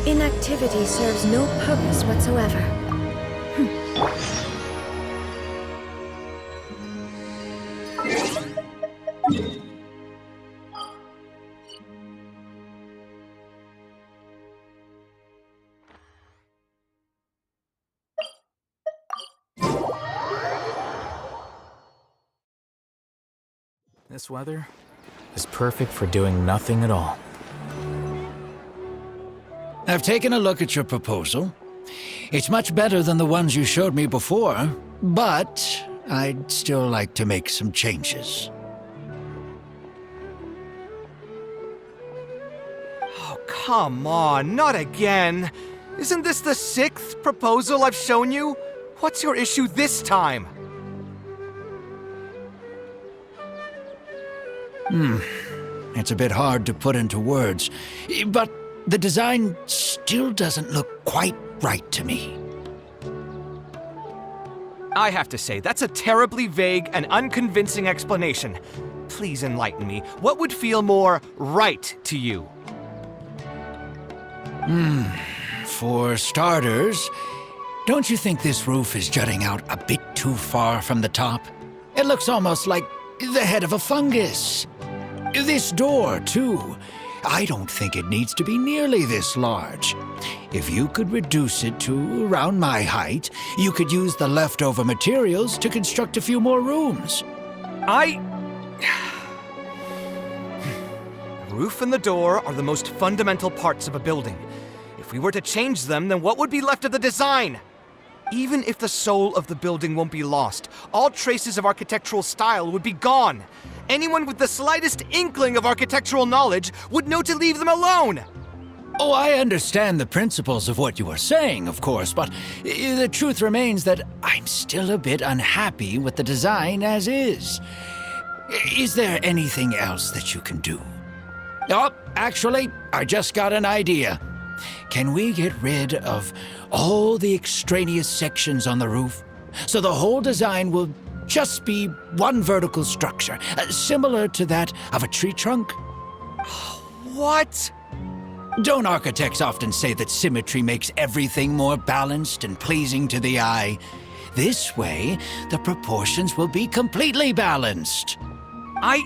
Inactivity serves no purpose whatsoever. This weather is perfect for doing nothing at all. I've taken a look at your proposal. It's much better than the ones you showed me before, but I'd still like to make some changes. Oh, come on, not again. Isn't this the 6th proposal I've shown you? What's your issue this time? It's a bit hard to put into words, but the design still doesn't look quite right to me. I have to say, that's a terribly vague and unconvincing explanation. Please enlighten me. What would feel more right to you? For starters, don't you think this roof is jutting out a bit too far from the top? It looks almost like the head of a fungus. This door, too. I don't think it needs to be nearly this large. If you could reduce it to around my height, you could use the leftover materials to construct a few more rooms. The roof and the door are the most fundamental parts of a building. If we were to change them, then what would be left of the design? Even if the soul of the building won't be lost, all traces of architectural style would be gone. Anyone with the slightest inkling of architectural knowledge would know to leave them alone. Oh, I understand the principles of what you are saying, of course, but the truth remains that I'm still a bit unhappy with the design as is. Is there anything else that you can do? Oh, actually, I just got an idea. Can we get rid of all the extraneous sections on the roof, so the whole design will just be one vertical structure, similar to that of a tree trunk? What? Don't architects often say that symmetry makes everything more balanced and pleasing to the eye? This way, the proportions will be completely balanced. I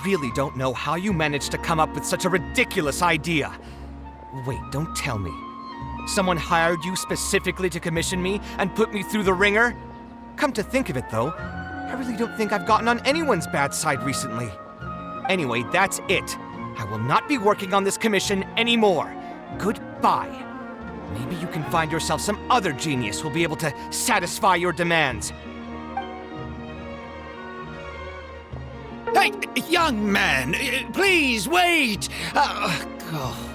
really don't know how you managed to come up with such a ridiculous idea. Wait, don't tell me. Someone hired you specifically to commission me and put me through the ringer? Come to think of it, though, I really don't think I've gotten on anyone's bad side recently. Anyway, that's it. I will not be working on this commission anymore. Goodbye. Maybe you can find yourself some other genius who'll be able to satisfy your demands. Hey, young man, please wait! Oh.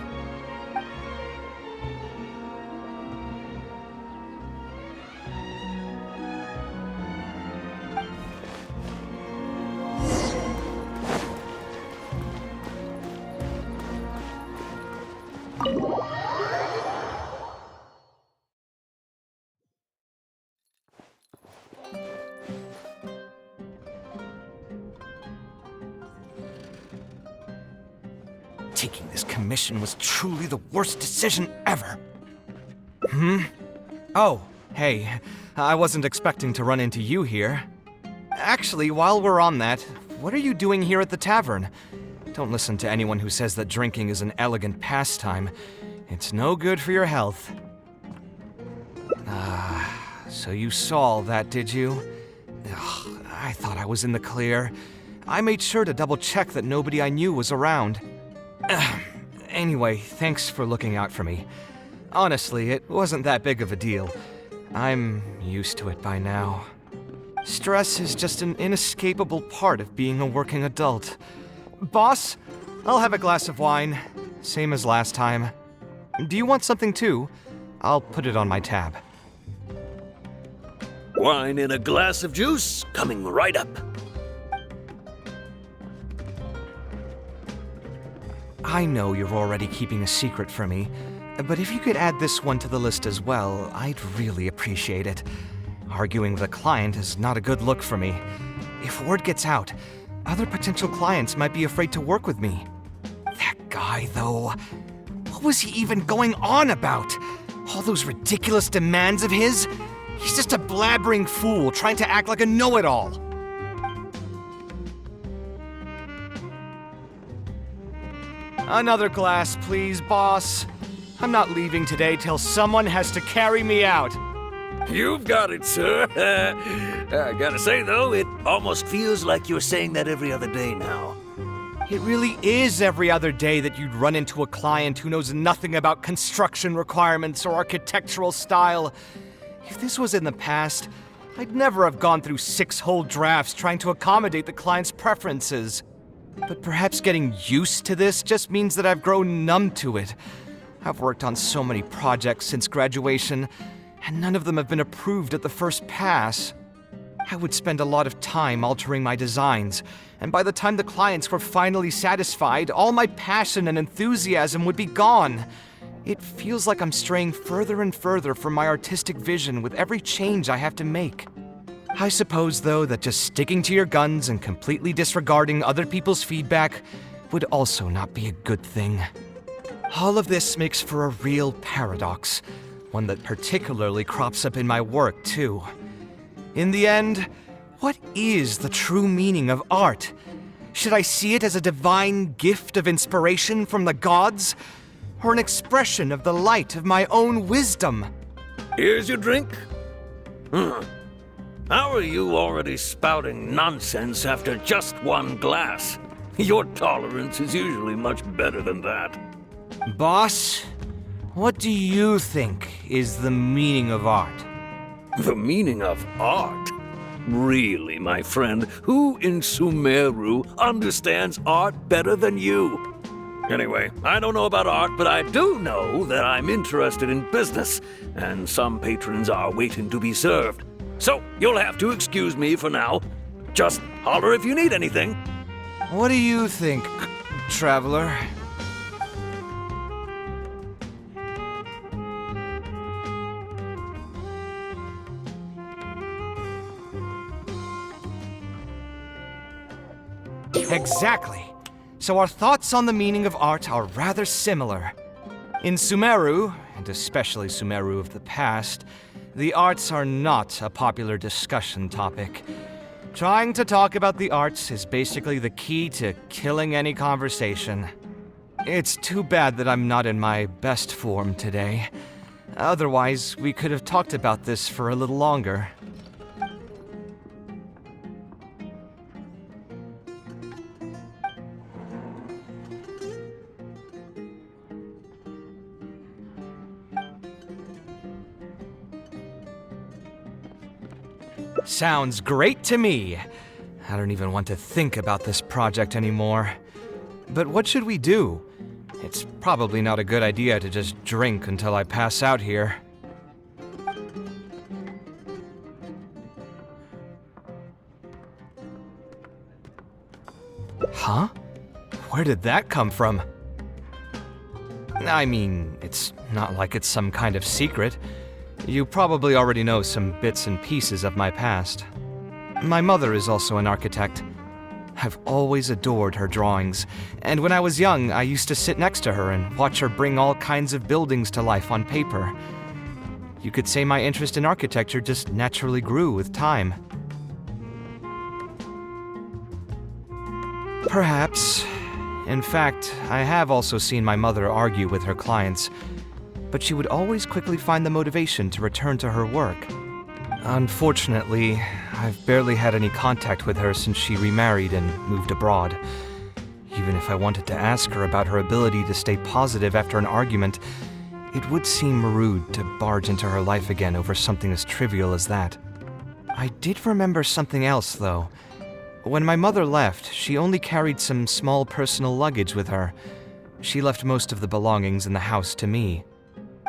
Taking this commission was truly the worst decision ever. Oh, hey, I wasn't expecting to run into you here. Actually, while we're on that, what are you doing here at the tavern? Don't listen to anyone who says that drinking is an elegant pastime. It's no good for your health. So you saw all that, did you? Ugh, I thought I was in the clear. I made sure to double-check that nobody I knew was around. Anyway, thanks for looking out for me. Honestly, it wasn't that big of a deal. I'm used to it by now. Stress is just an inescapable part of being a working adult. Boss, I'll have a glass of wine, same as last time. Do you want something too? I'll put it on my tab. Wine and a glass of juice coming right up. I know you're already keeping a secret from me, but if you could add this one to the list as well, I'd really appreciate it. Arguing with a client is not a good look for me. If word gets out, other potential clients might be afraid to work with me. That guy, though, What was he even going on about? All those ridiculous demands of his? He's just a blabbering fool trying to act like a know-it-all. Another glass, please, boss. I'm not leaving today till someone has to carry me out. You've got it, sir. I gotta say, though, it almost feels like you're saying that every other day now. It really is every other day that you'd run into a client who knows nothing about construction requirements or architectural style. If this was in the past, I'd never have gone through 6 whole drafts trying to accommodate the client's preferences. But perhaps getting used to this just means that I've grown numb to it. I've worked on so many projects since graduation, and none of them have been approved at the first pass. I would spend a lot of time altering my designs, and by the time the clients were finally satisfied, all my passion and enthusiasm would be gone. It feels like I'm straying further and further from my artistic vision with every change I have to make. I suppose, though, that just sticking to your guns and completely disregarding other people's feedback would also not be a good thing. All of this makes for a real paradox, one that particularly crops up in my work, too. In the end, what is the true meaning of art? Should I see it as a divine gift of inspiration from the gods, or an expression of the light of my own wisdom? Here's your drink. How are you already spouting nonsense after just one glass? Your tolerance is usually much better than that. Boss, what do you think is the meaning of art? The meaning of art? Really, my friend, who in Sumeru understands art better than you? Anyway, I don't know about art, but I do know that I'm interested in business, and some patrons are waiting to be served. So, you'll have to excuse me for now. Just holler if you need anything. What do you think, traveler? Exactly. So our thoughts on the meaning of art are rather similar. In Sumeru, and especially Sumeru of the past, the arts are not a popular discussion topic. Trying to talk about the arts is basically the key to killing any conversation. It's too bad that I'm not in my best form today. Otherwise, we could have talked about this for a little longer. Sounds great to me. I don't even want to think about this project anymore. But what should we do? It's probably not a good idea to just drink until I pass out here. Huh? Where did that come from? I mean, it's not like it's some kind of secret. You probably already know some bits and pieces of my past. My mother is also an architect. I've always adored her drawings, and when I was young, I used to sit next to her and watch her bring all kinds of buildings to life on paper. You could say my interest in architecture just naturally grew with time. Perhaps. In fact, I have also seen my mother argue with her clients, but she would always quickly find the motivation to return to her work. Unfortunately, I've barely had any contact with her since she remarried and moved abroad. Even if I wanted to ask her about her ability to stay positive after an argument, it would seem rude to barge into her life again over something as trivial as that. I did remember something else, though. When my mother left, she only carried some small personal luggage with her. She left most of the belongings in the house to me.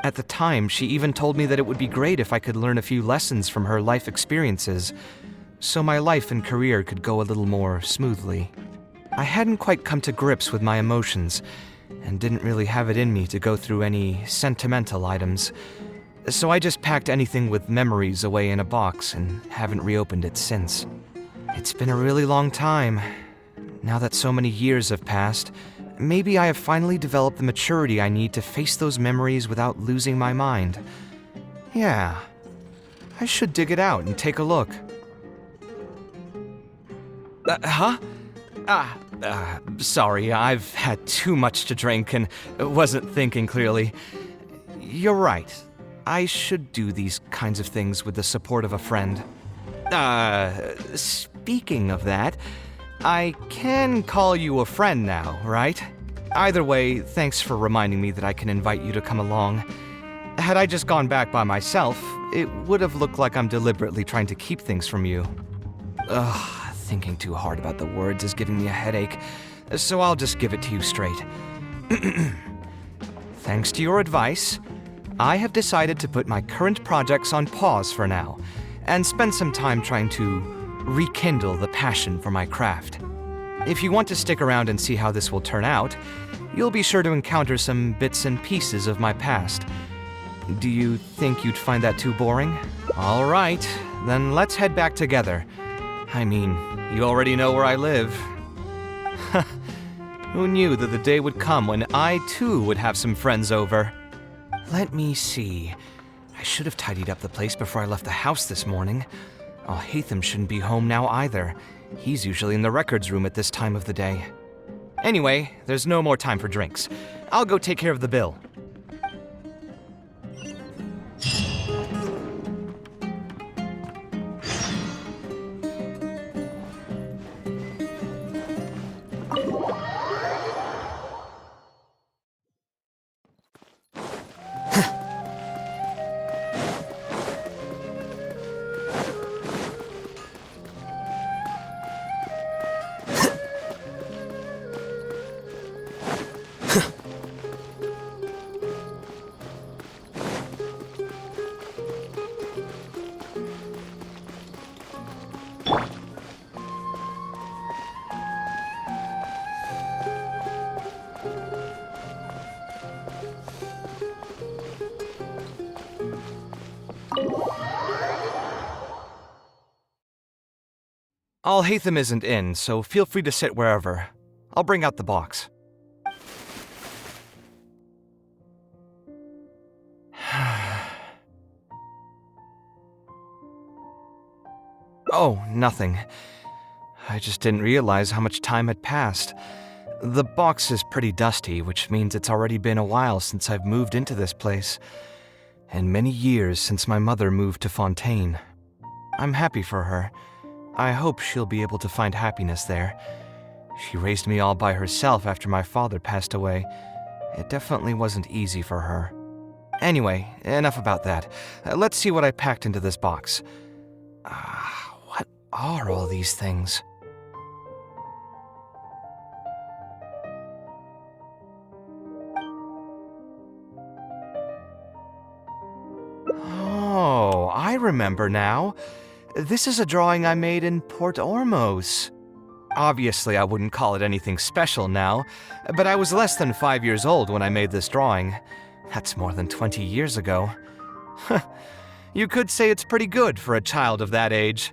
At the time, she even told me that it would be great if I could learn a few lessons from her life experiences, so my life and career could go a little more smoothly. I hadn't quite come to grips with my emotions, and didn't really have it in me to go through any sentimental items, so I just packed anything with memories away in a box and haven't reopened it since. It's been a really long time. Now that so many years have passed, Maybe I have finally developed the maturity I need to face those memories without losing my mind. Yeah, I should dig it out and take a look. Huh? Sorry, I've had too much to drink and wasn't thinking clearly. You're right. I should do these kinds of things with the support of a friend. Speaking of that, I can call you a friend now, right? Either way, thanks for reminding me that I can invite you to come along. Had I just gone back by myself, it would have looked like I'm deliberately trying to keep things from you. Thinking too hard about the words is giving me a headache, so I'll just give it to you straight. Thanks to your advice, I have decided to put my current projects on pause for now, and spend some time trying to rekindle the passion for my craft. If you want to stick around and see how this will turn out, you'll be sure to encounter some bits and pieces of my past. Do you think you'd find that too boring? All right, then let's head back together. I mean, you already know where I live. Who knew that the day would come when I too would have some friends over? Let me see. I should have tidied up the place before I left the house this morning. Hatham shouldn't be home now either. He's usually in the records room at this time of the day. Anyway, there's no more time for drinks. I'll go take care of the bill. Hatham isn't in, so feel free to sit wherever. I'll bring out the box. Oh, nothing. I just didn't realize how much time had passed. The box is pretty dusty, which means it's already been a while since I've moved into this place, and many years since my mother moved to Fontaine. I'm happy for her. I hope she'll be able to find happiness there. She raised me all by herself after my father passed away. It definitely wasn't easy for her. Anyway, enough about that. Let's see what I packed into this box. What are all these things? Oh, I remember now. This is a drawing I made in Port Ormos. Obviously, I wouldn't call it anything special now, but I was less than 5 years old when I made this drawing. That's more than 20 years ago. You could say it's pretty good for a child of that age.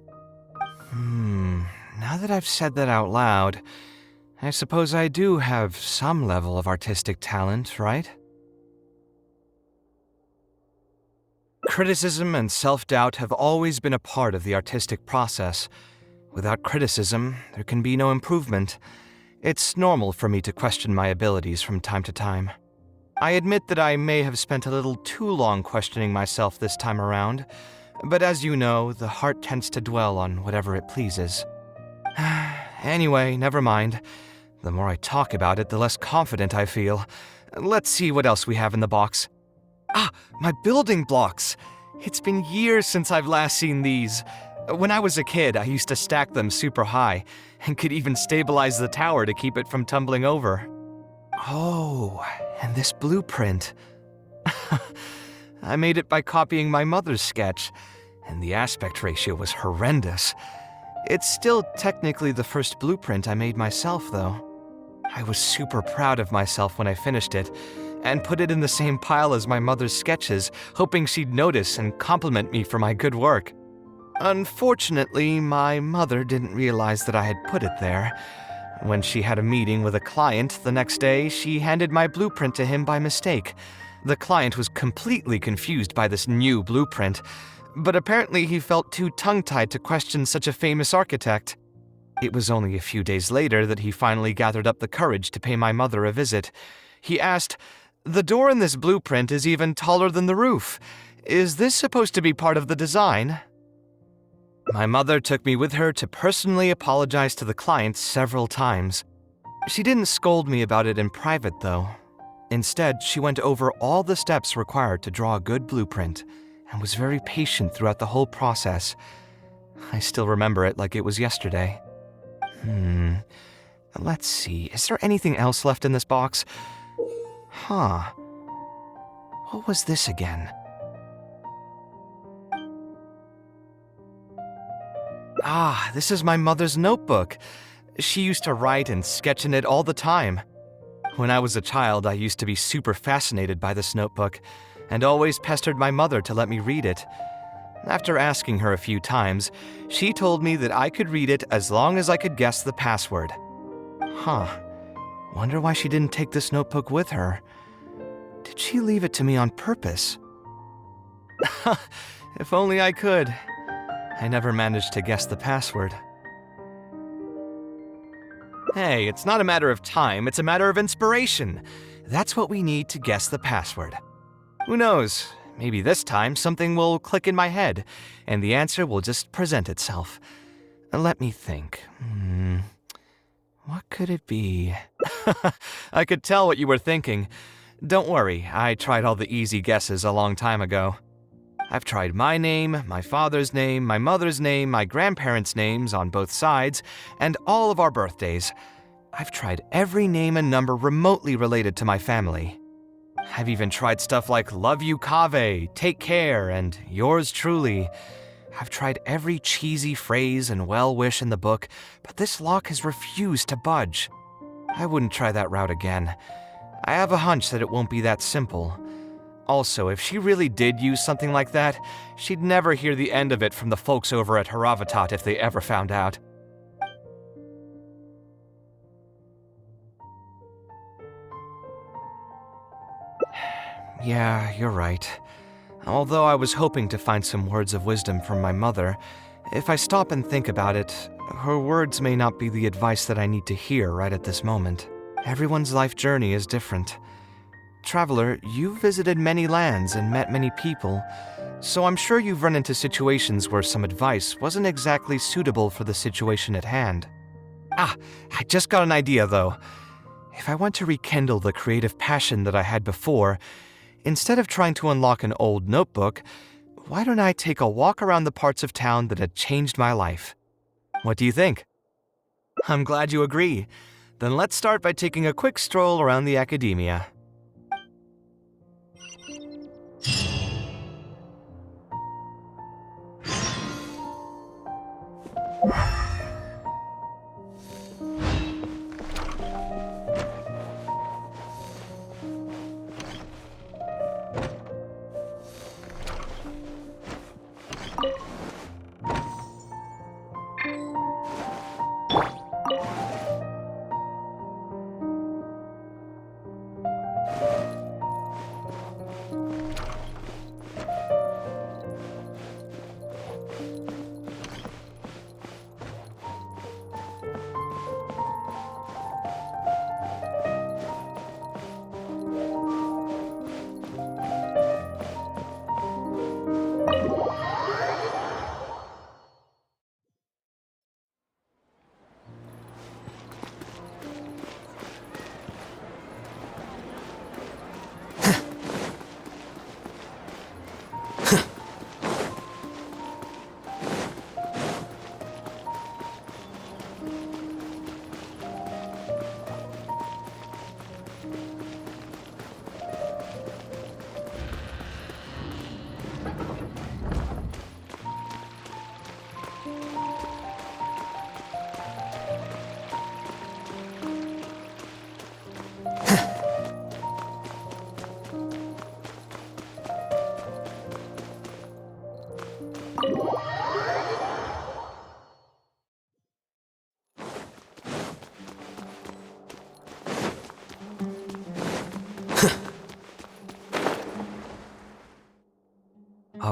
Now that I've said that out loud, I suppose I do have some level of artistic talent, right? Criticism and self-doubt have always been a part of the artistic process. Without criticism, there can be no improvement. It's normal for me to question my abilities from time to time. I admit that I may have spent a little too long questioning myself this time around, but as you know, the heart tends to dwell on whatever it pleases. Anyway, never mind. The more I talk about it, the less confident I feel. Let's see what else we have in the box. My building blocks! It's been years since I've last seen these. When I was a kid, I used to stack them super high, and could even stabilize the tower to keep it from tumbling over. Oh, and this blueprint. I made it by copying my mother's sketch, and the aspect ratio was horrendous. It's still technically the first blueprint I made myself, though. I was super proud of myself when I finished it, and put it in the same pile as my mother's sketches, hoping she'd notice and compliment me for my good work. Unfortunately, my mother didn't realize that I had put it there. When she had a meeting with a client the next day, she handed my blueprint to him by mistake. The client was completely confused by this new blueprint, but apparently he felt too tongue-tied to question such a famous architect. It was only a few days later that he finally gathered up the courage to pay my mother a visit. He asked, "The door in this blueprint is even taller than the roof. Is this supposed to be part of the design?" My mother took me with her to personally apologize to the client several times. She didn't scold me about it in private, though. Instead, she went over all the steps required to draw a good blueprint and was very patient throughout the whole process. I still remember it like it was yesterday. Let's see, is there anything else left in this box? What was this again? This is my mother's notebook. She used to write and sketch in it all the time. When I was a child, I used to be super fascinated by this notebook and always pestered my mother to let me read it. After asking her a few times, she told me that I could read it as long as I could guess the password. Wonder why she didn't take this notebook with her. Did she leave it to me on purpose? If only I could. I never managed to guess the password. Hey, it's not a matter of time, it's a matter of inspiration. That's what we need to guess the password. Who knows? Maybe this time something will click in my head, and the answer will just present itself. Let me think. What could it be? I could tell what you were thinking. Don't worry, I tried all the easy guesses a long time ago. I've tried my name, my father's name, my mother's name, my grandparents' names on both sides, and all of our birthdays. I've tried every name and number remotely related to my family. I've even tried stuff like love you Kaveh, take care, and yours truly. I've tried every cheesy phrase and well-wish in the book, but this lock has refused to budge. I wouldn't try that route again. I have a hunch that it won't be that simple. Also, if she really did use something like that, she'd never hear the end of it from the folks over at Haravatat if they ever found out. Yeah, you're right. Although I was hoping to find some words of wisdom from my mother, if I stop and think about it, her words may not be the advice that I need to hear right at this moment. Everyone's life journey is different. Traveler, you've visited many lands and met many people, so I'm sure you've run into situations where some advice wasn't exactly suitable for the situation at hand. I just got an idea though. If I want to rekindle the creative passion that I had before, instead of trying to unlock an old notebook, why don't I take a walk around the parts of town that had changed my life? What do you think? I'm glad you agree. Then let's start by taking a quick stroll around the academia.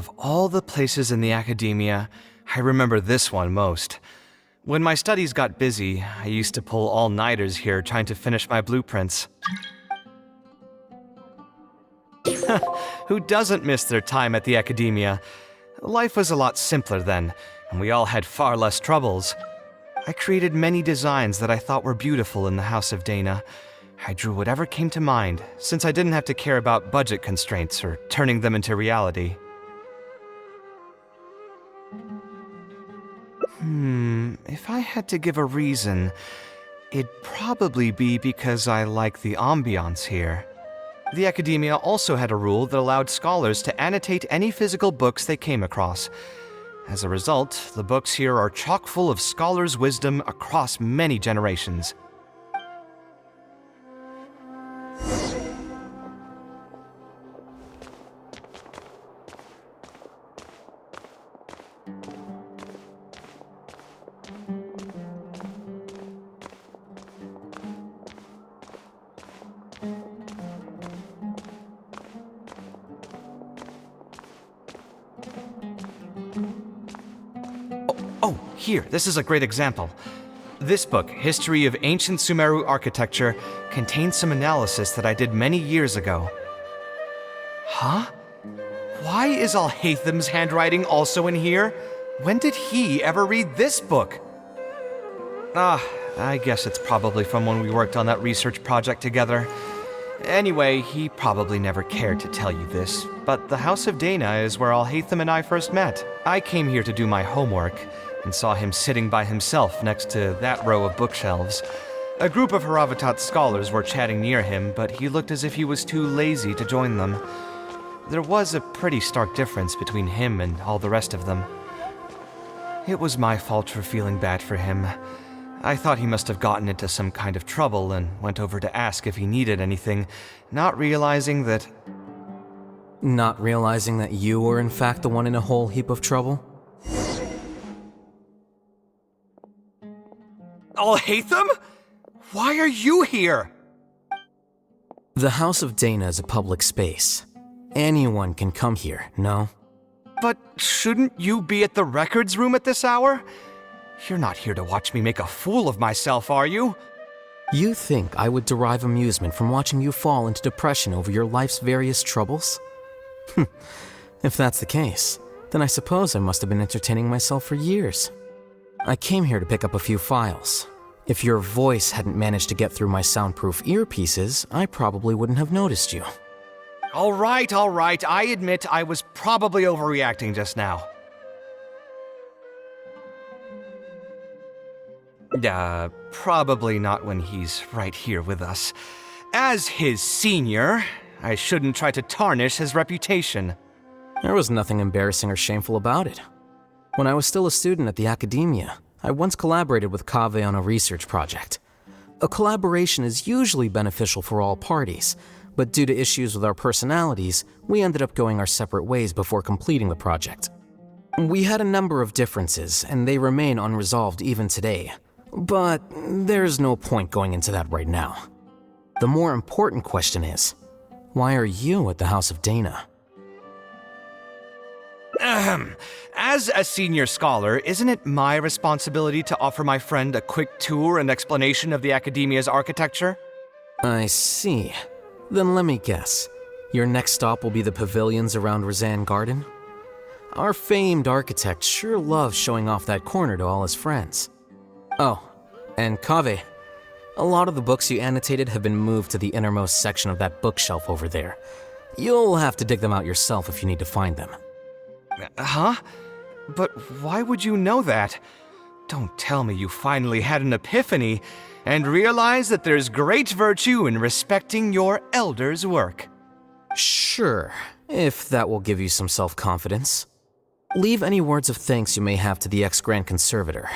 Of all the places in the academia, I remember this one most. When my studies got busy, I used to pull all-nighters here trying to finish my blueprints. Who doesn't miss their time at the academia? Life was a lot simpler then, and we all had far less troubles. I created many designs that I thought were beautiful in the House of Dana. I drew whatever came to mind, since I didn't have to care about budget constraints or turning them into reality. If I had to give a reason, it'd probably be because I like the ambiance here. The academia also had a rule that allowed scholars to annotate any physical books they came across. As a result, the books here are chock full of scholars' wisdom across many generations. Oh, here, this is a great example. This book, History of Ancient Sumeru Architecture, contains some analysis that I did many years ago. Huh? Why is Alhatham's handwriting also in here? When did he ever read this book? I guess it's probably from when we worked on that research project together. Anyway, he probably never cared to tell you this, but the House of Dana is where Alhatham and I first met. I came here to do my homework, and saw him sitting by himself next to that row of bookshelves. A group of Haravatat scholars were chatting near him, but he looked as if he was too lazy to join them. There was a pretty stark difference between him and all the rest of them. It was my fault for feeling bad for him. I thought he must have gotten into some kind of trouble and went over to ask if he needed anything, not realizing that... Not realizing that you were in fact the one in a whole heap of trouble? Alhatham? Why are you here? The House of Dana is a public space. Anyone can come here, no? But shouldn't you be at the records room at this hour? You're not here to watch me make a fool of myself, are you? You think I would derive amusement from watching you fall into depression over your life's various troubles? If that's the case, then I suppose I must have been entertaining myself for years. I came here to pick up a few files. If your voice hadn't managed to get through my soundproof earpieces, I probably wouldn't have noticed you. All right, I admit I was probably overreacting just now. Probably not when he's right here with us. As his senior, I shouldn't try to tarnish his reputation. There was nothing embarrassing or shameful about it. When I was still a student at the academia, I once collaborated with Kaveh on a research project. A collaboration is usually beneficial for all parties, but due to issues with our personalities, we ended up going our separate ways before completing the project. We had a number of differences, and they remain unresolved even today. But there's no point going into that right now. The more important question is, why are you at the House of Dana? As a senior scholar, isn't it my responsibility to offer my friend a quick tour and explanation of the academia's architecture? I see. Then let me guess. Your next stop will be the pavilions around Razan Garden? Our famed architect sure loves showing off that corner to all his friends. Oh, and Kaveh, a lot of the books you annotated have been moved to the innermost section of that bookshelf over there. You'll have to dig them out yourself if you need to find them. Huh? But why would you know that? Don't tell me you finally had an epiphany and realized that there's great virtue in respecting your elder's work. Sure, if that will give you some self-confidence. Leave any words of thanks you may have to the ex-Grand Conservator.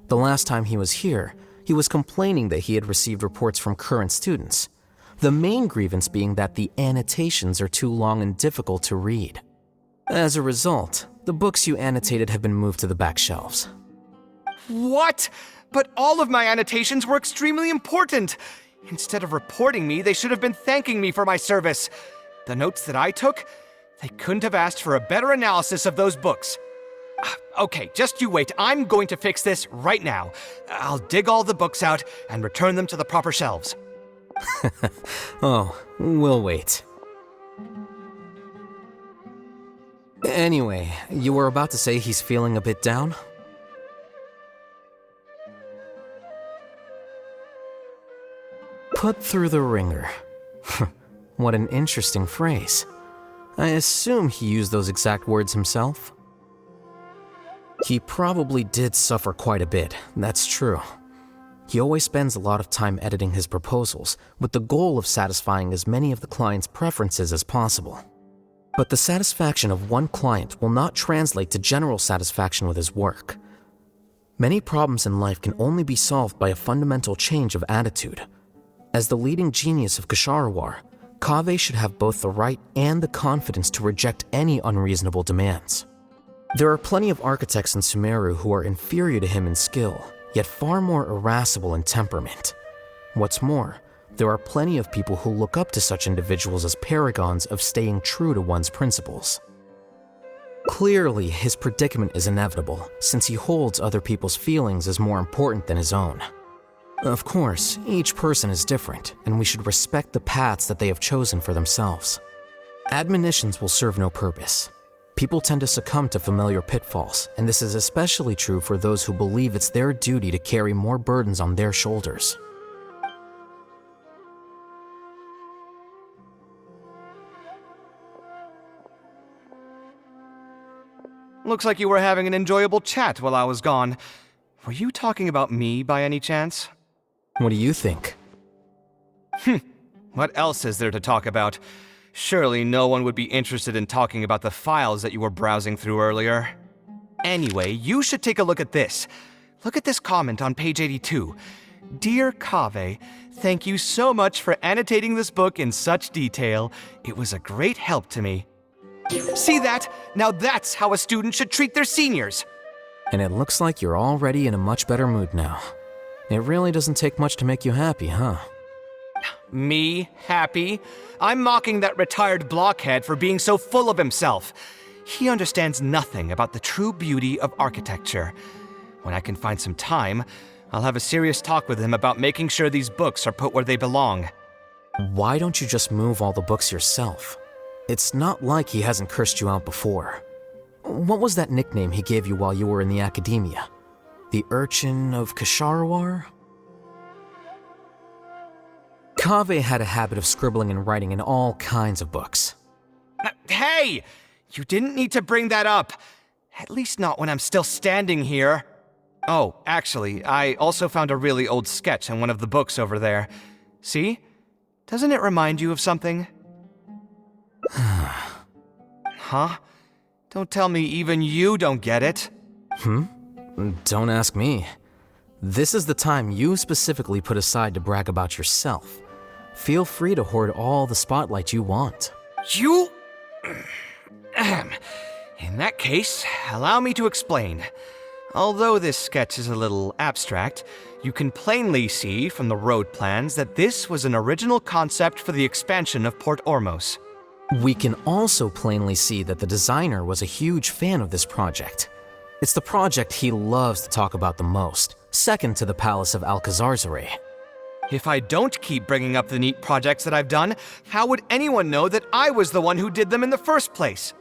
The last time he was here, he was complaining that he had received reports from current students. The main grievance being that the annotations are too long and difficult to read. As a result, the books you annotated have been moved to the back shelves. What? But all of my annotations were extremely important. Instead of reporting me, they should have been thanking me for my service. The notes that I took, They couldn't have asked for a better analysis of those books. Okay, just you wait. I'm going to fix this right now. I'll dig all the books out and return them to the proper shelves. Oh, we'll wait. Anyway, you were about to say he's feeling a bit down? Put through the ringer. What an interesting phrase. I assume he used those exact words himself? He probably did suffer quite a bit, that's true. He always spends a lot of time editing his proposals, with the goal of satisfying as many of the client's preferences as possible. But the satisfaction of one client will not translate to general satisfaction with his work. Many problems in life can only be solved by a fundamental change of attitude. As the leading genius of Ksharawar, Kaveh should have both the right and the confidence to reject any unreasonable demands. There are plenty of architects in Sumeru who are inferior to him in skill, yet far more irascible in temperament. What's more, there are plenty of people who look up to such individuals as paragons of staying true to one's principles. Clearly, his predicament is inevitable, since he holds other people's feelings as more important than his own. Of course, each person is different, and we should respect the paths that they have chosen for themselves. Admonitions will serve no purpose. People tend to succumb to familiar pitfalls, and this is especially true for those who believe it's their duty to carry more burdens on their shoulders. Looks like you were having an enjoyable chat while I was gone. Were you talking about me by any chance? What do you think? What else is there to talk about? Surely no one would be interested in talking about the files that you were browsing through earlier. Anyway, you should take a look at this. Look at this comment on page 82. Dear Kaveh, thank you so much for annotating this book in such detail. It was a great help to me. See that? Now that's how a student should treat their seniors. And it looks like you're already in a much better mood now. It really doesn't take much to make you happy, huh? Me? Happy? I'm mocking that retired blockhead for being so full of himself. He understands nothing about the true beauty of architecture. When I can find some time, I'll have a serious talk with him about making sure these books are put where they belong. Why don't you just move all the books yourself? It's not like he hasn't cursed you out before. What was that nickname he gave you while you were in the academia? The Urchin of Ksharawar? Kaveh had a habit of scribbling and writing in all kinds of books. Hey! You didn't need to bring that up. At least not when I'm still standing here. Oh, actually, I also found a really old sketch in one of the books over there. See? Doesn't it remind you of something? Huh? Don't tell me even you don't get it. Don't ask me. This is the time you specifically put aside to brag about yourself. Feel free to hoard all the spotlight you want. You? In that case, allow me to explain. Although this sketch is a little abstract, you can plainly see from the road plans that this was an original concept for the expansion of Port Ormos. We can also plainly see that the designer was a huge fan of this project. It's the project he loves to talk about the most, second to the Palace of Alcazarzaray. If I don't keep bringing up the neat projects that I've done, how would anyone know that I was the one who did them in the first place?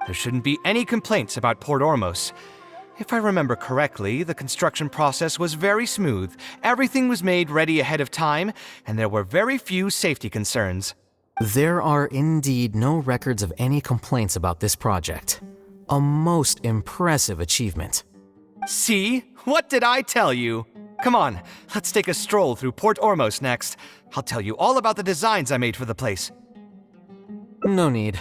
There shouldn't be any complaints about Port Ormos. If I remember correctly, the construction process was very smooth, everything was made ready ahead of time, and there were very few safety concerns. There are indeed no records of any complaints about this project. A most impressive achievement. See? What did I tell you? Come on, let's take a stroll through Port Ormos next. I'll tell you all about the designs I made for the place. No need.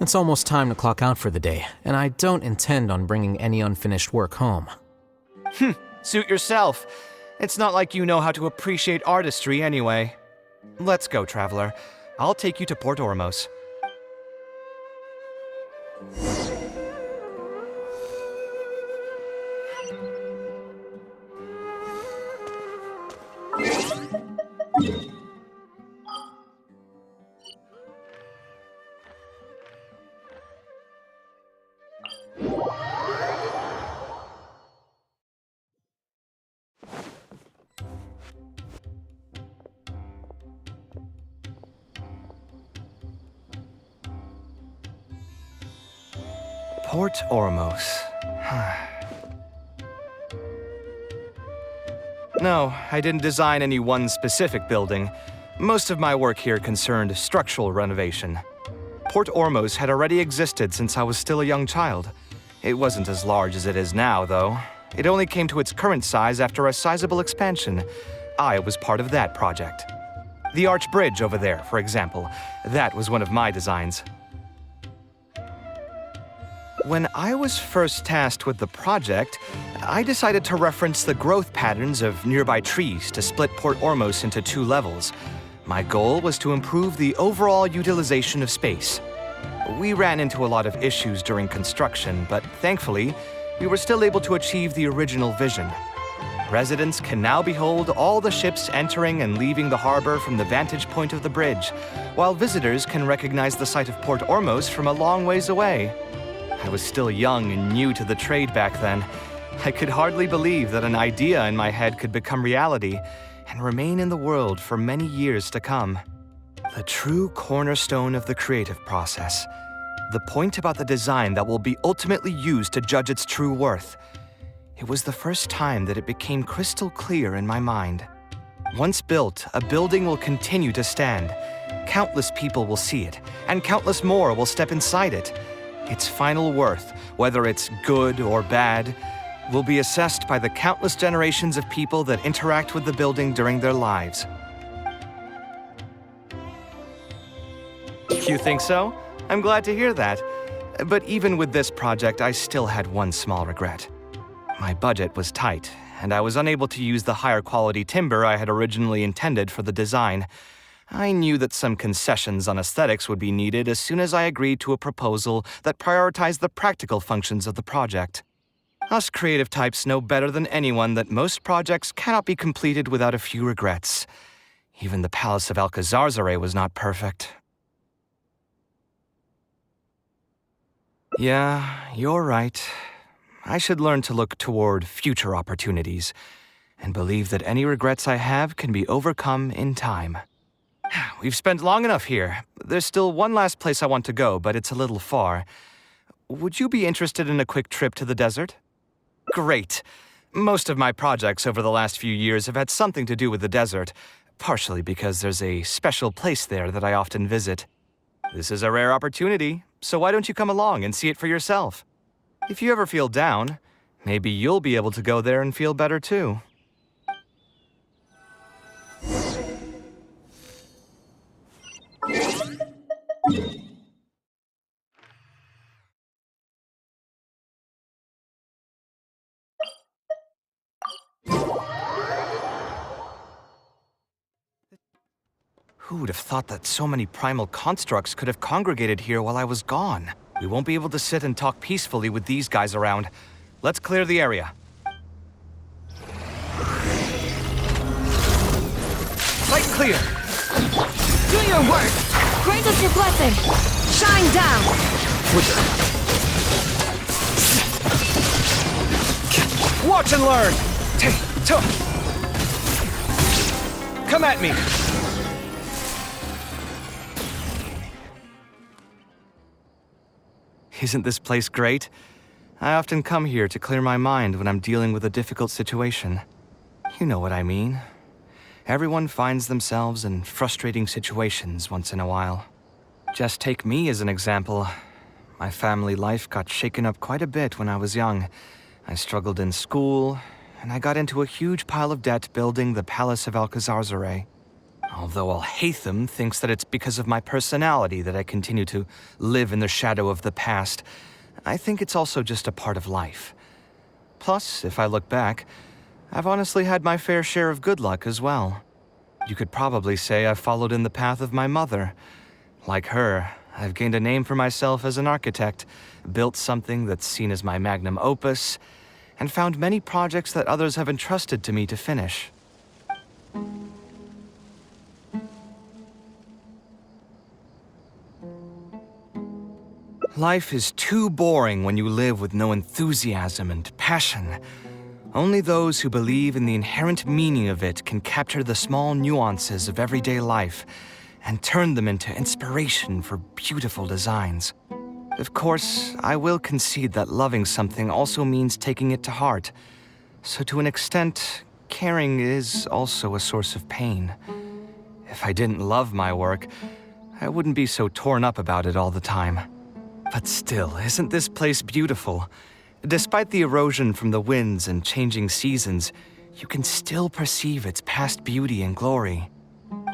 It's almost time to clock out for the day, and I don't intend on bringing any unfinished work home. Suit yourself. It's not like you know how to appreciate artistry anyway. Let's go, traveler. I'll take you to Port Ormos. Port Ormos. No, I didn't design any one specific building. Most of my work here concerned structural renovation. Port Ormos had already existed since I was still a young child. It wasn't as large as it is now, though. It only came to its current size after a sizable expansion. I was part of that project. The arch bridge over there, for example, that was one of my designs. When I was first tasked with the project, I decided to reference the growth patterns of nearby trees to split Port Ormos into 2 levels. My goal was to improve the overall utilization of space. We ran into a lot of issues during construction, but thankfully, we were still able to achieve the original vision. Residents can now behold all the ships entering and leaving the harbor from the vantage point of the bridge, while visitors can recognize the site of Port Ormos from a long ways away. I was still young and new to the trade back then. I could hardly believe that an idea in my head could become reality and remain in the world for many years to come. The true cornerstone of the creative process. The point about the design that will be ultimately used to judge its true worth. It was the first time that it became crystal clear in my mind. Once built, a building will continue to stand. Countless people will see it, and countless more will step inside it. Its final worth, whether it's good or bad, will be assessed by the countless generations of people that interact with the building during their lives. You think so? I'm glad to hear that. But even with this project, I still had one small regret. My budget was tight, and I was unable to use the higher quality timber I had originally intended for the design. I knew that some concessions on aesthetics would be needed as soon as I agreed to a proposal that prioritized the practical functions of the project. Us creative types know better than anyone that most projects cannot be completed without a few regrets. Even the Palace of Alcazarzaray was not perfect. Yeah, you're right. I should learn to look toward future opportunities and believe that any regrets I have can be overcome in time. We've spent long enough here. There's still one last place I want to go, but it's a little far. Would you be interested in a quick trip to the desert? Great. Most of my projects over the last few years have had something to do with the desert, partially because there's a special place there that I often visit. This is a rare opportunity, so why don't you come along and see it for yourself? If you ever feel down, maybe you'll be able to go there and feel better too. Who would have thought that so many primal constructs could have congregated here while I was gone? We won't be able to sit and talk peacefully with these guys around. Let's clear the area. Site clear! Do your work! Grant us your blessing! Shine down! Watch and learn! Come at me! Isn't this place great? I often come here to clear my mind when I'm dealing with a difficult situation. You know what I mean. Everyone finds themselves in frustrating situations once in a while. Just take me as an example. My family life got shaken up quite a bit when I was young. I struggled in school, and I got into a huge pile of debt building the Palace of Alcazarzaray. Although Alhaitham thinks that it's because of my personality that I continue to live in the shadow of the past, I think it's also just a part of life. Plus, if I look back, I've honestly had my fair share of good luck as well. You could probably say I've followed in the path of my mother. Like her, I've gained a name for myself as an architect, built something that's seen as my magnum opus, and found many projects that others have entrusted to me to finish. Life is too boring when you live with no enthusiasm and passion. Only those who believe in the inherent meaning of it can capture the small nuances of everyday life and turn them into inspiration for beautiful designs. Of course, I will concede that loving something also means taking it to heart. So to an extent, caring is also a source of pain. If I didn't love my work, I wouldn't be so torn up about it all the time. But still, isn't this place beautiful? Despite the erosion from the winds and changing seasons, you can still perceive its past beauty and glory.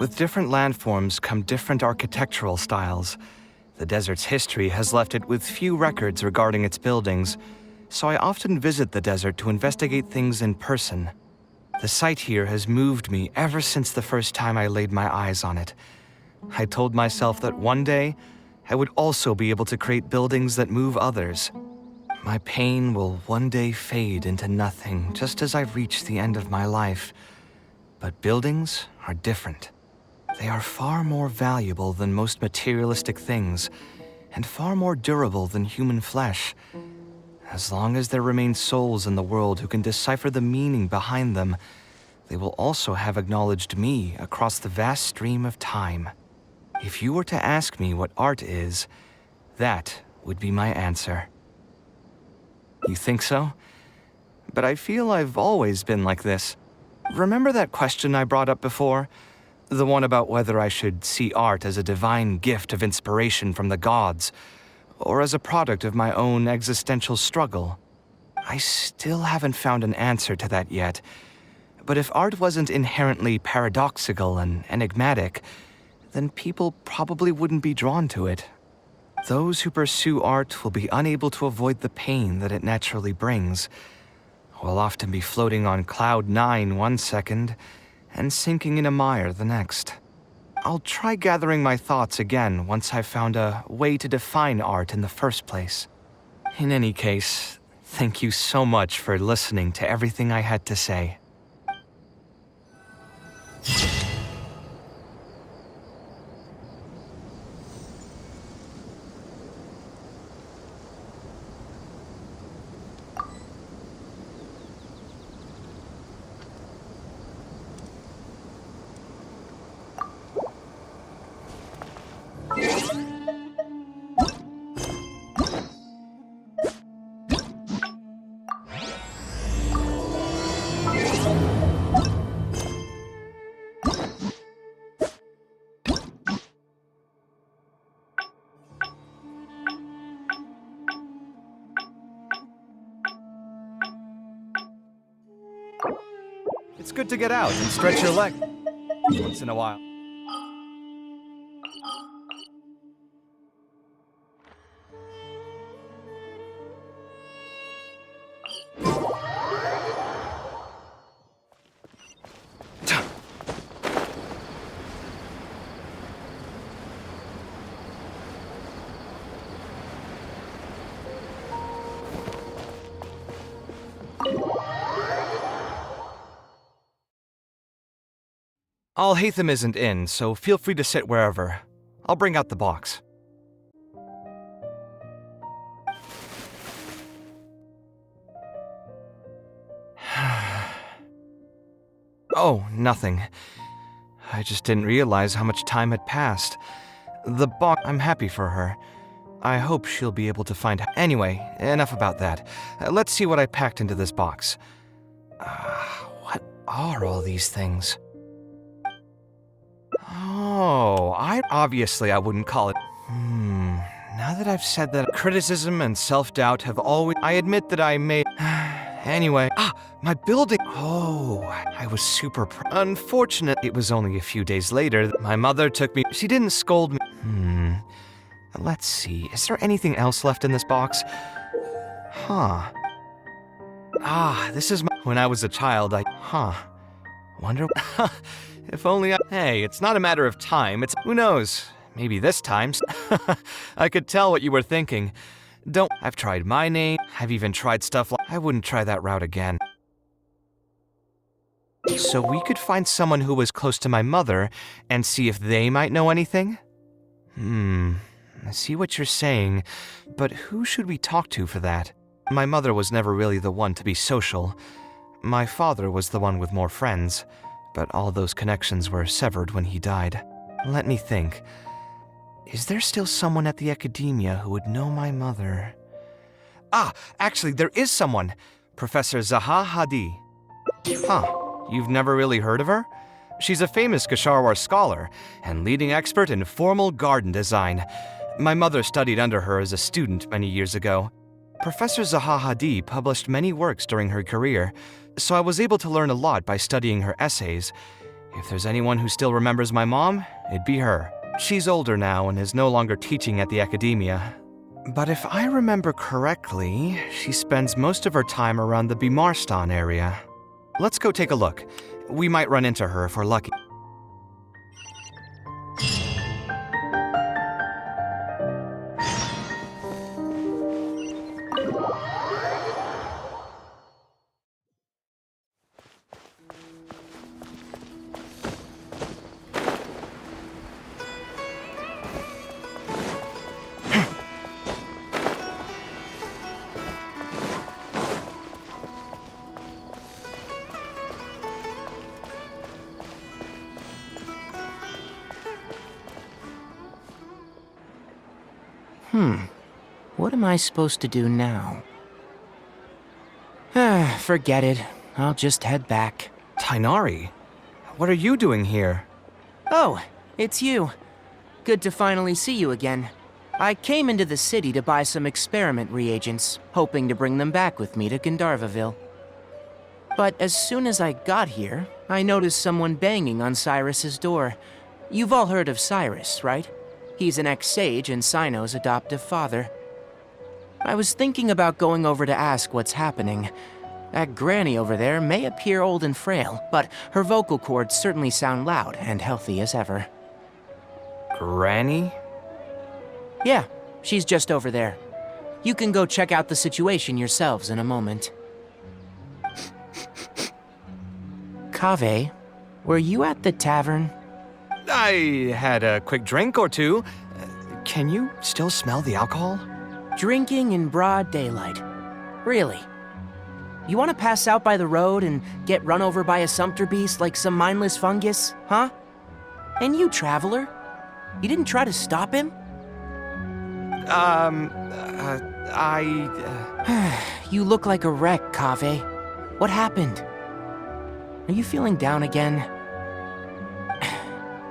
With different landforms come different architectural styles. The desert's history has left it with few records regarding its buildings, so I often visit the desert to investigate things in person. The sight here has moved me ever since the first time I laid my eyes on it. I told myself that one day, I would also be able to create buildings that move others. My pain will one day fade into nothing just as I reach the end of my life. But buildings are different. They are far more valuable than most materialistic things, and far more durable than human flesh. As long as there remain souls in the world who can decipher the meaning behind them, they will also have acknowledged me across the vast stream of time. If you were to ask me what art is, that would be my answer. You think so? But I feel I've always been like this. Remember that question I brought up before? The one about whether I should see art as a divine gift of inspiration from the gods, or as a product of my own existential struggle. I still haven't found an answer to that yet. But if art wasn't inherently paradoxical and enigmatic, then people probably wouldn't be drawn to it. Those who pursue art will be unable to avoid the pain that it naturally brings. Will often be floating on cloud 9 one second, and sinking in a mire the next. I'll try gathering my thoughts again once I've found a way to define art in the first place. In any case, thank you so much for listening to everything I had to say. It's good to get out and stretch your leg once in a while. Alhaitham isn't in, so feel free to sit wherever. I'll bring out the box. Oh, nothing. I just didn't realize how much time had passed. The box, I'm happy for her. I hope she'll be able to find... Anyway, enough about that. Let's see what I packed into this box. What are all these things? Oh, obviously I wouldn't call it... Now that I've said that, criticism and self-doubt have always... I admit that I may... Anyway, my building... Oh, I was super unfortunate. It was only a few days later that my mother took me... She didn't scold me. Let's see, is there anything else left in this box? This is my... When I was a child, Wonder... If only I... Hey, it's not a matter of time, it's... Who knows? Maybe this time... I could tell what you were thinking. I've tried my name, I've even tried stuff like... I wouldn't try that route again. So we could find someone who was close to my mother and see if they might know anything? I see what you're saying, but who should we talk to for that? My mother was never really the one to be social. My father was the one with more friends, but all those connections were severed when he died. Let me think. Is there still someone at the academia who would know my mother? Ah, actually, there is someone. Professor Zaha Hadid. Huh, you've never really heard of her? She's a famous Gasharwar scholar and leading expert in formal garden design. My mother studied under her as a student many years ago. Professor Zaha Hadid published many works during her career, so I was able to learn a lot by studying her essays. If there's anyone who still remembers my mom, it'd be her. She's older now and is no longer teaching at the academia. But if I remember correctly, she spends most of her time around the Bimarstan area. Let's go take a look. We might run into her if we're lucky. What am I supposed to do now? Forget it. I'll just head back. Tainari, what are you doing here? Oh, it's you. Good to finally see you again. I came into the city to buy some experiment reagents, hoping to bring them back with me to Gandharvaville. But as soon as I got here, I noticed someone banging on Cyrus's door. You've all heard of Cyrus, right? He's an ex-sage and Sino's adoptive father. I was thinking about going over to ask what's happening. That granny over there may appear old and frail, but her vocal cords certainly sound loud and healthy as ever. Granny? Yeah, she's just over there. You can go check out the situation yourselves in a moment. Kaveh, were you at the tavern? I had a quick drink or two. Can you still smell the alcohol? Drinking in broad daylight. Really? You want to pass out by the road and get run over by a sumpter beast like some mindless fungus, huh? And you, traveler? You didn't try to stop him? You look like a wreck, Kaveh. What happened? Are you feeling down again?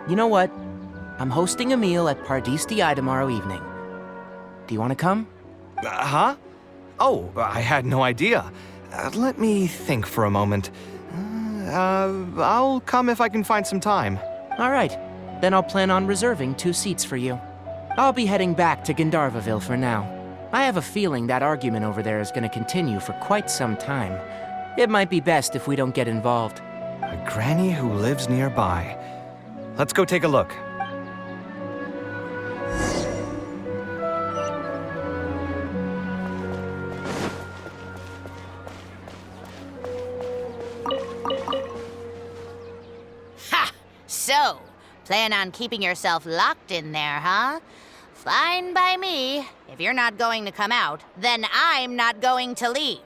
You know what? I'm hosting a meal at Pardistii tomorrow evening. Do you want to come? Huh? Oh, I had no idea. Let me think for a moment. I'll come if I can find some time. All right. Then I'll plan on reserving 2 seats for you. I'll be heading back to Gandharvaville for now. I have a feeling that argument over there is going to continue for quite some time. It might be best if we don't get involved. A granny who lives nearby. Let's go take a look. Ha! So, plan on keeping yourself locked in there, huh? Fine by me. If you're not going to come out, then I'm not going to leave.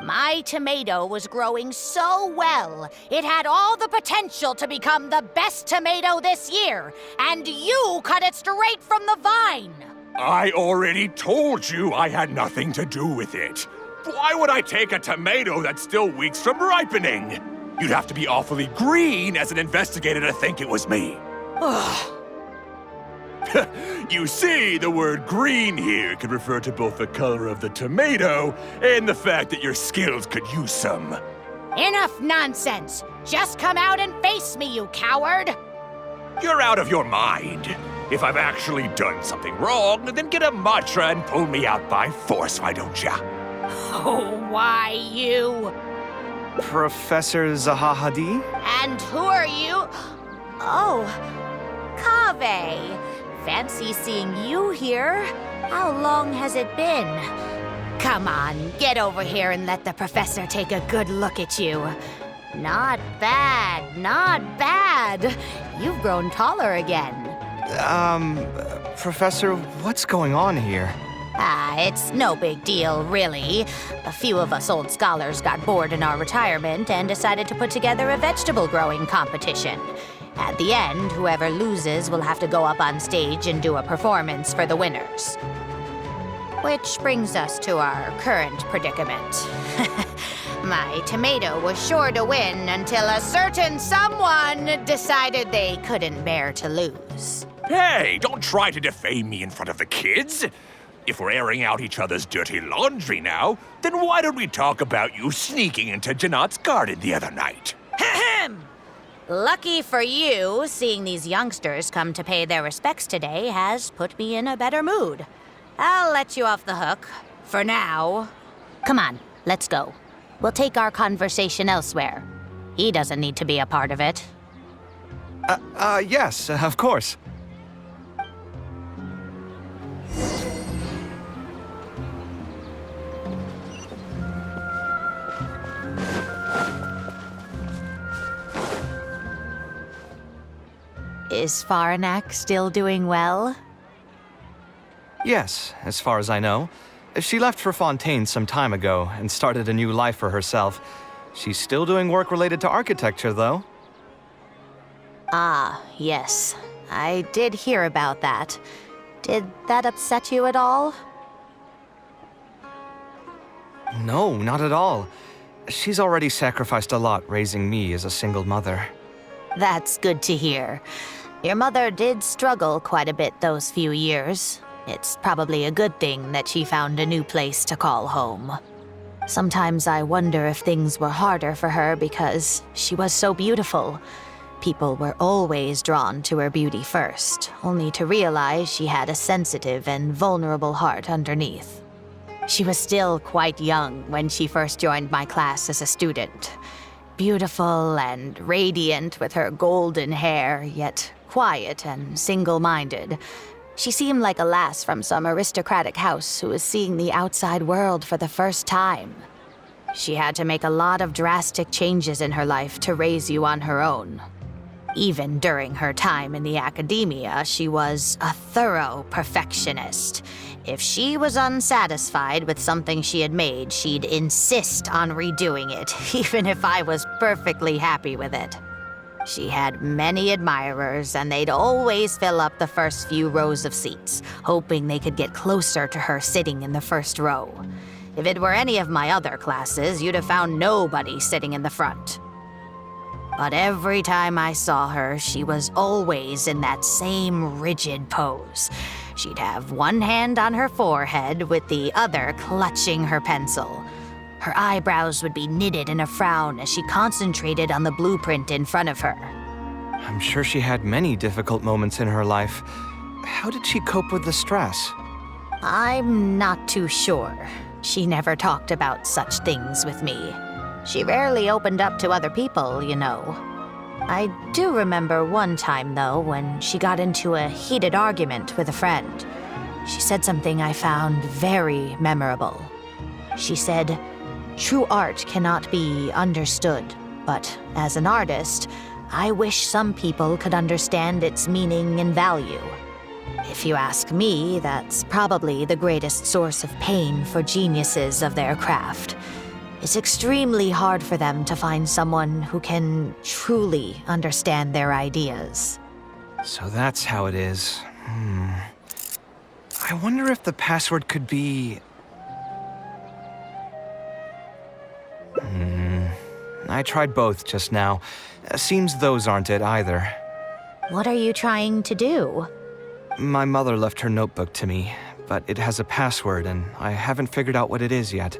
My tomato was growing so well, it had all the potential to become the best tomato this year, and you cut it straight from the vine. I already told you I had nothing to do with it. Why would I take a tomato that's still weeks from ripening? You'd have to be awfully green as an investigator to think it was me. You see, the word green here could refer to both the color of the tomato and the fact that your skills could use some. Enough nonsense! Just come out and face me, you coward! You're out of your mind. If I've actually done something wrong, then get a mantra and pull me out by force, why don't ya? Oh, why you? Professor Zaha Hadid? And who are you? Oh, Kaveh. Fancy seeing you here. How long has it been? Come on, get over here and let the professor take a good look at you. Not bad, not bad. You've grown taller again. Professor, what's going on here? It's no big deal, really. A few of us old scholars got bored in our retirement and decided to put together a vegetable growing competition. At the end, whoever loses will have to go up on stage and do a performance for the winners. Which brings us to our current predicament. My tomato was sure to win until a certain someone decided they couldn't bear to lose. Hey, don't try to defame me in front of the kids. If we're airing out each other's dirty laundry now, then why don't we talk about you sneaking into Janat's garden the other night? Ahem! Lucky for you, seeing these youngsters come to pay their respects today has put me in a better mood. I'll let you off the hook, for now. Come on, let's go. We'll take our conversation elsewhere. He doesn't need to be a part of it. Yes, of course. Is Faranak still doing well? Yes, as far as I know. She left for Fontaine some time ago and started a new life for herself. She's still doing work related to architecture, though. Ah, yes. I did hear about that. Did that upset you at all? No, not at all. She's already sacrificed a lot raising me as a single mother. That's good to hear. Your mother did struggle quite a bit those few years. It's probably a good thing that she found a new place to call home. Sometimes I wonder if things were harder for her because she was so beautiful. People were always drawn to her beauty first, only to realize she had a sensitive and vulnerable heart underneath. She was still quite young when she first joined my class as a student. Beautiful and radiant with her golden hair, yet quiet and single-minded. She seemed like a lass from some aristocratic house who was seeing the outside world for the first time. She had to make a lot of drastic changes in her life to raise you on her own. Even during her time in the academia, she was a thorough perfectionist. If she was unsatisfied with something she had made, she'd insist on redoing it, even if I was perfectly happy with it. She had many admirers, and they'd always fill up the first few rows of seats, hoping they could get closer to her sitting in the first row. If it were any of my other classes, you'd have found nobody sitting in the front. But every time I saw her, she was always in that same rigid pose. She'd have one hand on her forehead with the other clutching her pencil. Her eyebrows would be knitted in a frown as she concentrated on the blueprint in front of her. I'm sure she had many difficult moments in her life. How did she cope with the stress? I'm not too sure. She never talked about such things with me. She rarely opened up to other people, you know. I do remember one time, though, when she got into a heated argument with a friend. She said something I found very memorable. She said, "True art cannot be understood, but as an artist, I wish some people could understand its meaning and value." If you ask me, that's probably the greatest source of pain for geniuses of their craft. It's extremely hard for them to find someone who can truly understand their ideas. So that's how it is. I wonder if the password could be... I tried both just now. Seems those aren't it either. What are you trying to do? My mother left her notebook to me, but it has a password and I haven't figured out what it is yet.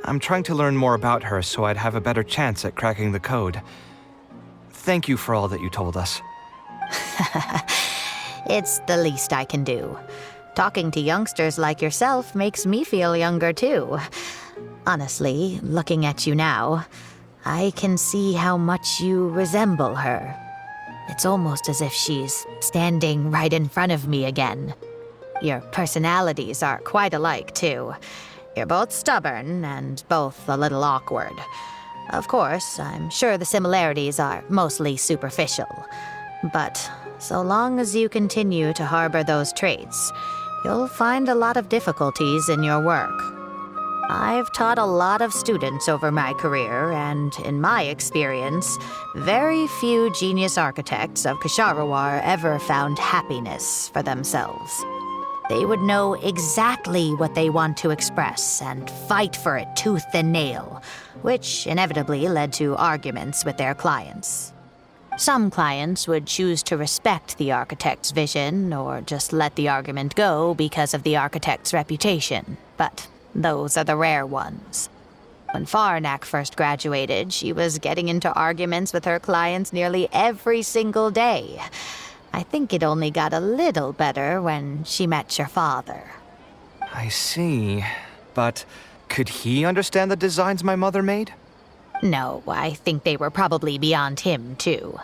I'm trying to learn more about her so I'd have a better chance at cracking the code. Thank you for all that you told us. It's the least I can do. Talking to youngsters like yourself makes me feel younger too. Honestly, looking at you now, I can see how much you resemble her. It's almost as if she's standing right in front of me again. Your personalities are quite alike, too. You're both stubborn and both a little awkward. Of course, I'm sure the similarities are mostly superficial. But so long as you continue to harbor those traits, you'll find a lot of difficulties in your work. I've taught a lot of students over my career, and in my experience, very few genius architects of Ksharawar ever found happiness for themselves. They would know exactly what they want to express and fight for it tooth and nail, which inevitably led to arguments with their clients. Some clients would choose to respect the architect's vision or just let the argument go because of the architect's reputation, but those are the rare ones. When Farnak first graduated, she was getting into arguments with her clients nearly every single day. I think it only got a little better when she met your father. I see. But could he understand the designs my mother made? No, I think they were probably beyond him, too.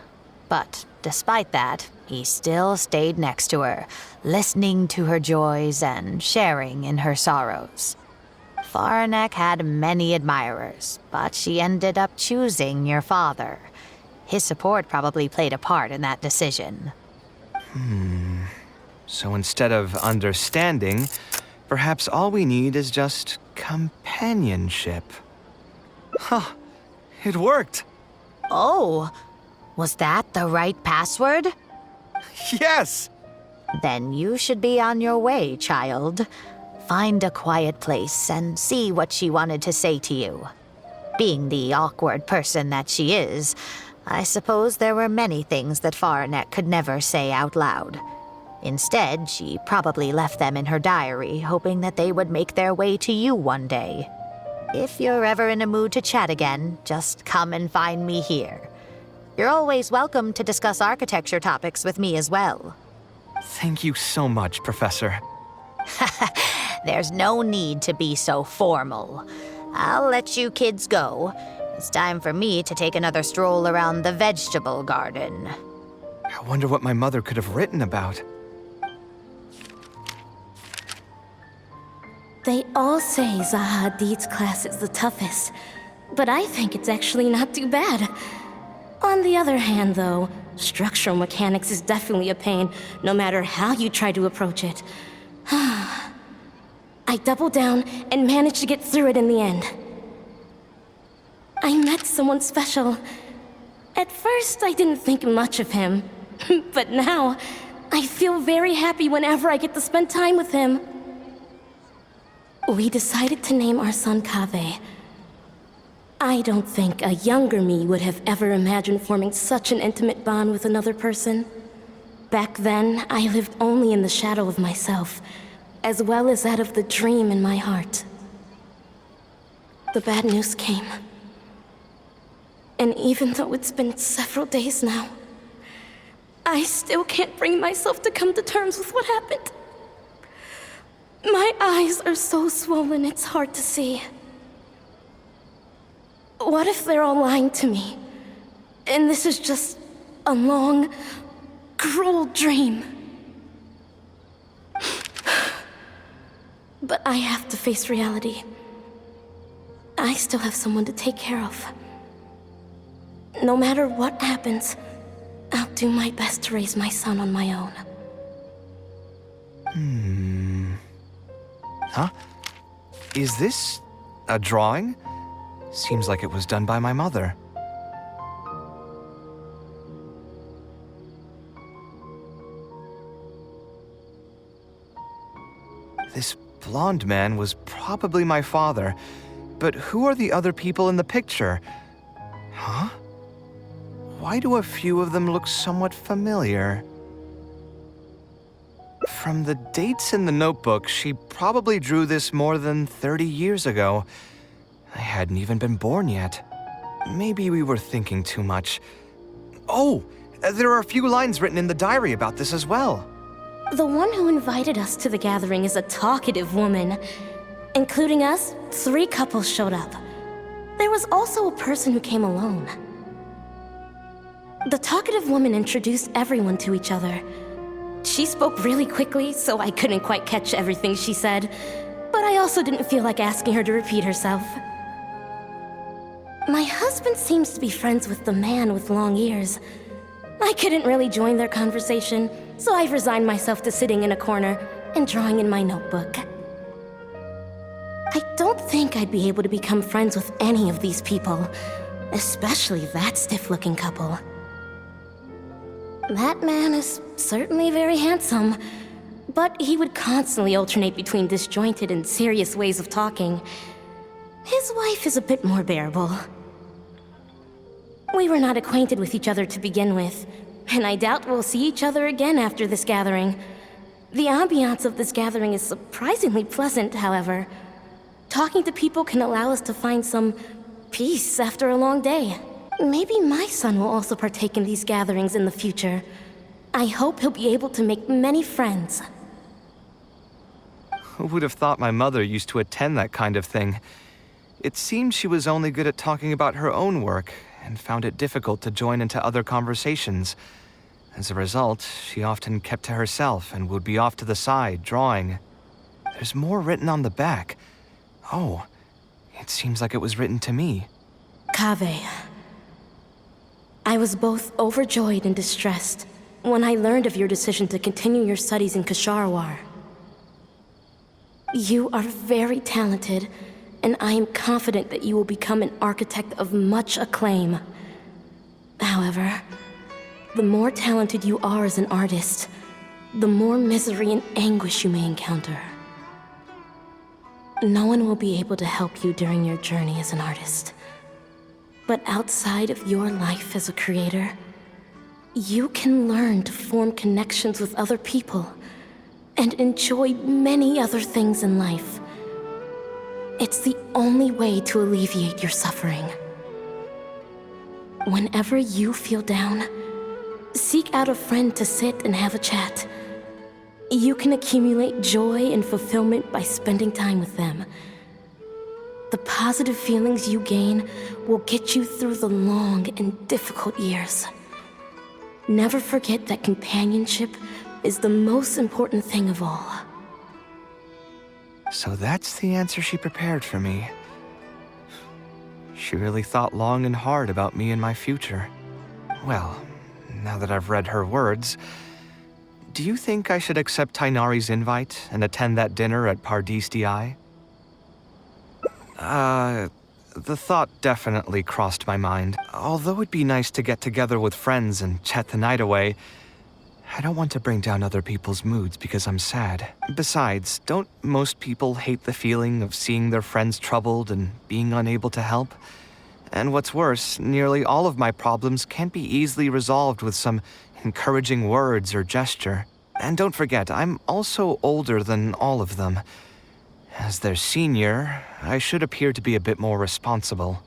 But despite that, he still stayed next to her, listening to her joys and sharing in her sorrows. Farnak had many admirers, but she ended up choosing your father. His support probably played a part in that decision. So instead of understanding, perhaps all we need is just companionship. Huh. It worked. Oh, was that the right password? Yes! Then you should be on your way, child. Find a quiet place and see what she wanted to say to you. Being the awkward person that she is, I suppose there were many things that Farnak could never say out loud. Instead, she probably left them in her diary, hoping that they would make their way to you one day. If you're ever in a mood to chat again, just come and find me here. You're always welcome to discuss architecture topics with me as well. Thank you so much, Professor. There's no need to be so formal. I'll let you kids go. It's time for me to take another stroll around the vegetable garden. I wonder what my mother could have written about. They all say Zaha Hadid's class is the toughest, but I think it's actually not too bad. On the other hand, though, structural mechanics is definitely a pain, no matter how you try to approach it. I doubled down and managed to get through it in the end. I met someone special. At first, I didn't think much of him, but now, I feel very happy whenever I get to spend time with him. We decided to name our son Kaveh. I don't think a younger me would have ever imagined forming such an intimate bond with another person. Back then, I lived only in the shadow of myself, as well as that of the dream in my heart. The bad news came. And even though it's been several days now, I still can't bring myself to come to terms with what happened. My eyes are so swollen, it's hard to see. What if they're all lying to me? And this is just a long, cruel dream. But I have to face reality. I still have someone to take care of. No matter what happens, I'll do my best to raise my son on my own. Huh? Is this a drawing? Seems like it was done by my mother. This blonde man was probably my father, but who are the other people in the picture? Huh? Why do a few of them look somewhat familiar? From the dates in the notebook, she probably drew this more than 30 years ago. I hadn't even been born yet. Maybe we were thinking too much. Oh, there are a few lines written in the diary about this as well. The one who invited us to the gathering is a talkative woman. Including us, 3 couples showed up. There was also a person who came alone. The talkative woman introduced everyone to each other. She spoke really quickly, so I couldn't quite catch everything she said, but I also didn't feel like asking her to repeat herself. My husband seems to be friends with the man with long ears. I couldn't really join their conversation, so I've resigned myself to sitting in a corner and drawing in my notebook. I don't think I'd be able to become friends with any of these people, especially that stiff-looking couple. That man is certainly very handsome, but he would constantly alternate between disjointed and serious ways of talking. His wife is a bit more bearable. We were not acquainted with each other to begin with, and I doubt we'll see each other again after this gathering. The ambiance of this gathering is surprisingly pleasant, however. Talking to people can allow us to find some peace after a long day. Maybe my son will also partake in these gatherings in the future. I hope he'll be able to make many friends. Who would have thought my mother used to attend that kind of thing? It seemed she was only good at talking about her own work, and found it difficult to join into other conversations. As a result, she often kept to herself and would be off to the side, drawing. There's more written on the back. Oh, it seems like it was written to me. Kaveh. I was both overjoyed and distressed when I learned of your decision to continue your studies in Kasharwar. You are very talented, and I am confident that you will become an architect of much acclaim. However, the more talented you are as an artist, the more misery and anguish you may encounter. No one will be able to help you during your journey as an artist. But outside of your life as a creator, you can learn to form connections with other people and enjoy many other things in life. It's the only way to alleviate your suffering. Whenever you feel down, seek out a friend to sit and have a chat. You can accumulate joy and fulfillment by spending time with them. The positive feelings you gain will get you through the long and difficult years. Never forget that companionship is the most important thing of all. So that's the answer she prepared for me. She really thought long and hard about me and my future. Well, now that I've read her words, do you think I should accept Tainari's invite and attend that dinner at Pardis Di? The thought definitely crossed my mind. Although it'd be nice to get together with friends and chat the night away, I don't want to bring down other people's moods because I'm sad. Besides, don't most people hate the feeling of seeing their friends troubled and being unable to help? And what's worse, nearly all of my problems can't be easily resolved with some encouraging words or gesture. And don't forget, I'm also older than all of them. As their senior, I should appear to be a bit more responsible.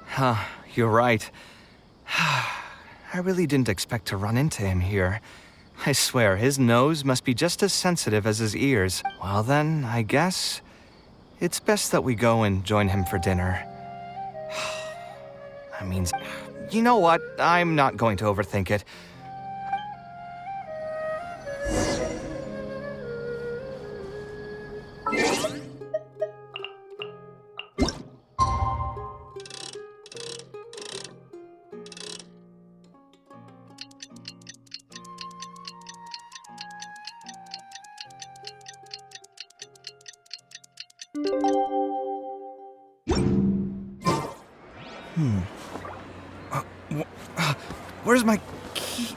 Huh, you're right. I really didn't expect to run into him here. I swear, his nose must be just as sensitive as his ears. Well then, I guess it's best that we go and join him for dinner. I mean, you know what? I'm not going to overthink it. Where's my key?